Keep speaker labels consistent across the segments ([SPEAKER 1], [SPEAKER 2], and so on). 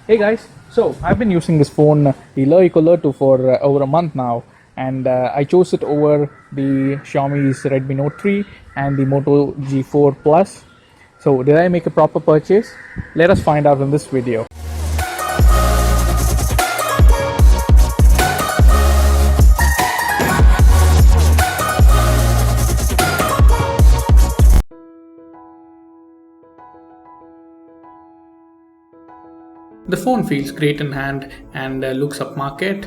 [SPEAKER 1] Hey guys, so I've been using this phone, the LeEco 2 for over a month now, and I chose it over the Xiaomi's Redmi Note 3 and the Moto G4 Plus. So did I make a proper purchase? Let us find out in this video. The phone feels great in hand and looks upmarket.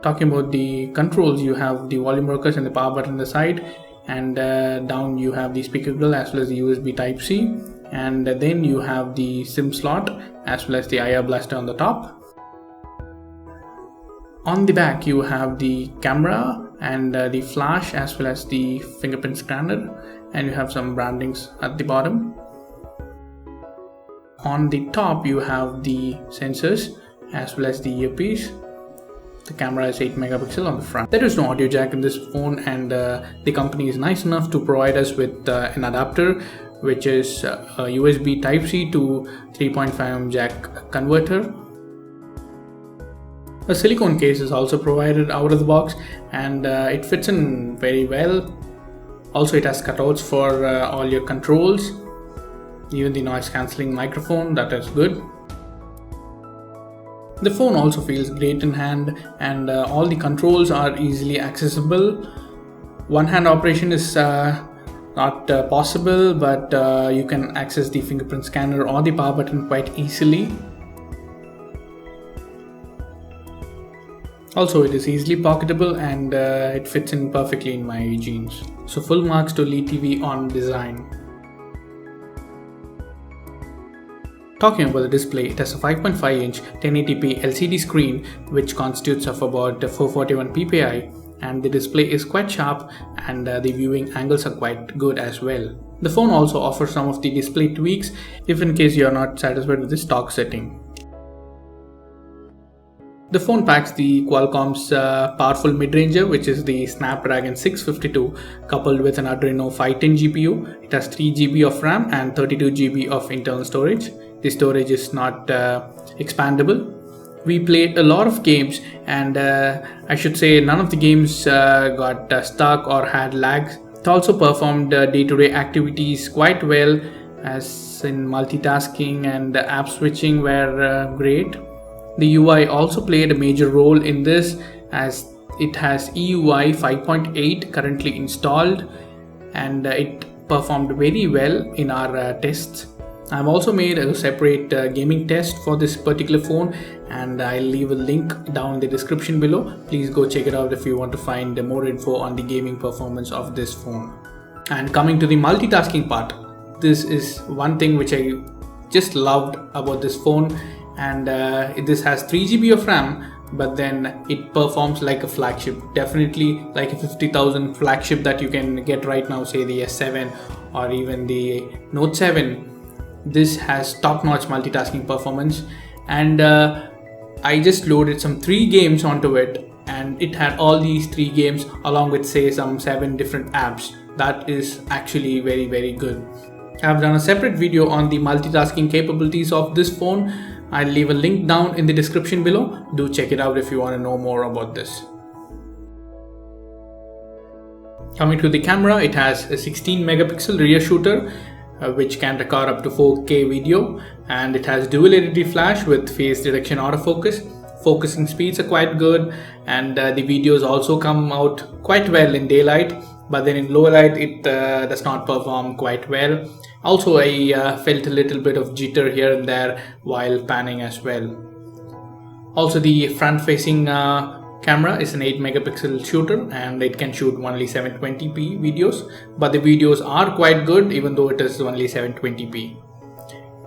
[SPEAKER 1] Talking about the controls, you have the volume rockers and the power button on the side, and down you have the speaker grill as well as the USB Type-C, and then you have the SIM slot as well as the IR blaster on the top. On the back you have the camera and the flash as well as the fingerprint scanner, and you have some brandings at the bottom. On the top you have the sensors as well as the earpiece. The camera is 8 megapixel on the front. There is no audio jack in this phone, and the company is nice enough to provide us with an adapter which is a USB Type-C to 3.5mm jack converter. A silicone case is also provided out of the box, and it fits in very well. Also, it has cutouts for all your controls. Even the noise cancelling microphone, that is good. The phone also feels great in hand, and all the controls are easily accessible. One hand operation is not possible, but you can access the fingerprint scanner or the power button quite easily. Also, it is easily pocketable, and it fits in perfectly in my jeans. So full marks to LeTV on design. Talking about the display, it has a 5.5-inch 1080p LCD screen which constitutes of about 441 ppi, and the display is quite sharp, and the viewing angles are quite good as well. The phone also offers some of the display tweaks if in case you are not satisfied with the stock setting. The phone packs the Qualcomm's powerful mid-ranger, which is the Snapdragon 652, coupled with an Adreno 510 GPU. It has 3GB of RAM and 32GB of internal storage. The storage is not expandable. We played a lot of games, and I should say none of the games got stuck or had lags. It also performed day-to-day activities quite well, as in multitasking and app switching were great. The UI also played a major role in this, as it has EUI 5.8 currently installed, and it performed very well in our tests. I've also made a separate gaming test for this particular phone, and I'll leave a link down in the description below. Please go check it out if you want to find more info on the gaming performance of this phone. And coming to the multitasking part, this is one thing which I just loved about this phone. And this has 3GB of RAM, but then it performs like a flagship, definitely like a 50,000 flagship that you can get right now, say the S7 or even the Note 7. This has top-notch multitasking performance, and I just loaded some 3 games onto it, and it had all these 3 games along with say some 7 different apps. That is actually very good. I've done a separate video on the multitasking capabilities of this phone. I'll leave a link down in the description below. Do check it out if you want to know more about this. Coming to the camera, it has a 16 megapixel rear shooter which can record up to 4K video, and it has dual LED flash with face detection autofocus. Focusing speeds are quite good, and the videos also come out quite well in daylight, but then in low light it does not perform quite well. Also, I felt a little bit of jitter here and there while panning as well. Also, the front facing camera is an 8 megapixel shooter, and it can shoot only 720p videos, but the videos are quite good even though it is only 720p.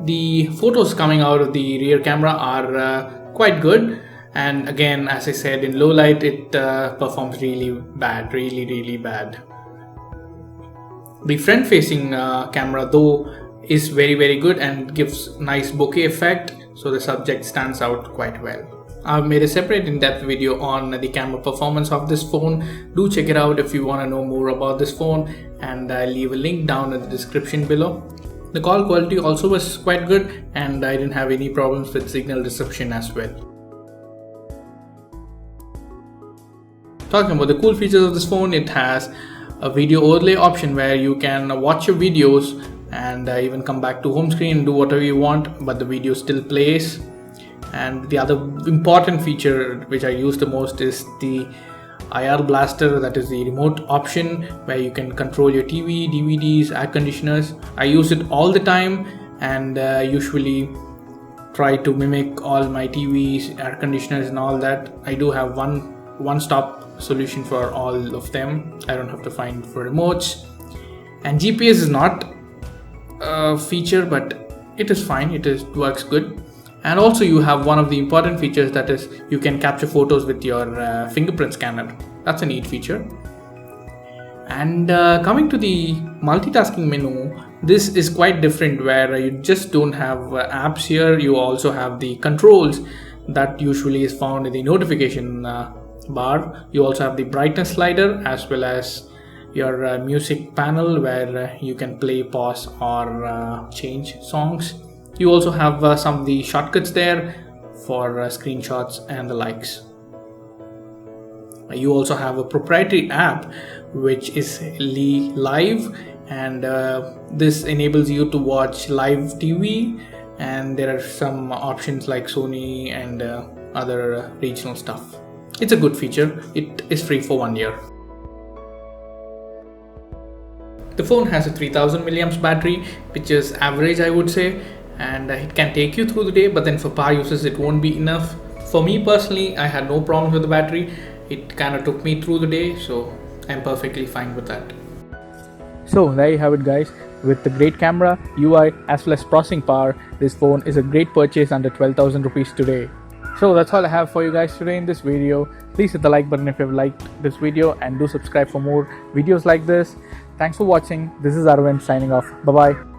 [SPEAKER 1] The photos coming out of the rear camera are quite good, and again, as I said, in low light it performs really bad, really bad. The front facing camera though is very good and gives nice bokeh effect, so the subject stands out quite well. I've made a separate in-depth video on the camera performance of this phone. Do check it out if you want to know more about this phone, and I'll leave a link down in the description below. The call quality also was quite good, and I didn't have any problems with signal reception as well. Talking about the cool features of this phone, it has a video overlay option where you can watch your videos and even come back to home screen and do whatever you want, but the video still plays. And the other important feature which I use the most is the IR blaster, that is the remote option where you can control your TV, DVDs, air conditioners. I use it all the time, and usually try to mimic all my TVs, air conditioners and all that. I do have one-stop solution for all of them. I don't have to find for remotes. And GPS is not a feature, but it is fine, works good. And also you have one of the important features, that is you can capture photos with your fingerprint scanner. That's a neat feature. And coming to the multitasking menu, this is quite different, where you just don't have apps here. You also have the controls that usually is found in the notification bar. You also have the brightness slider as well as your music panel where you can play, pause or change songs. You also have some of the shortcuts there for screenshots and the likes. You also have a proprietary app which is Live, and this enables you to watch live TV, and there are some options like Sony and other regional stuff. It's a good feature. It is free for 1 year. The phone has a 3000 mAh battery, which is average, I would say, and it can take you through the day, but then for power uses it won't be enough. For me personally, I had no problems with the battery. It kind of took me through the day, so I'm perfectly fine with that.
[SPEAKER 2] So there you have it, guys. With the great camera, UI as well as processing power, this phone is a great purchase under 12,000 rupees today. So that's all I have for you guys today in this video. Please hit the like button if you have liked this video, and do subscribe for more videos like this. Thanks for watching. This is Arvind signing off. Bye bye.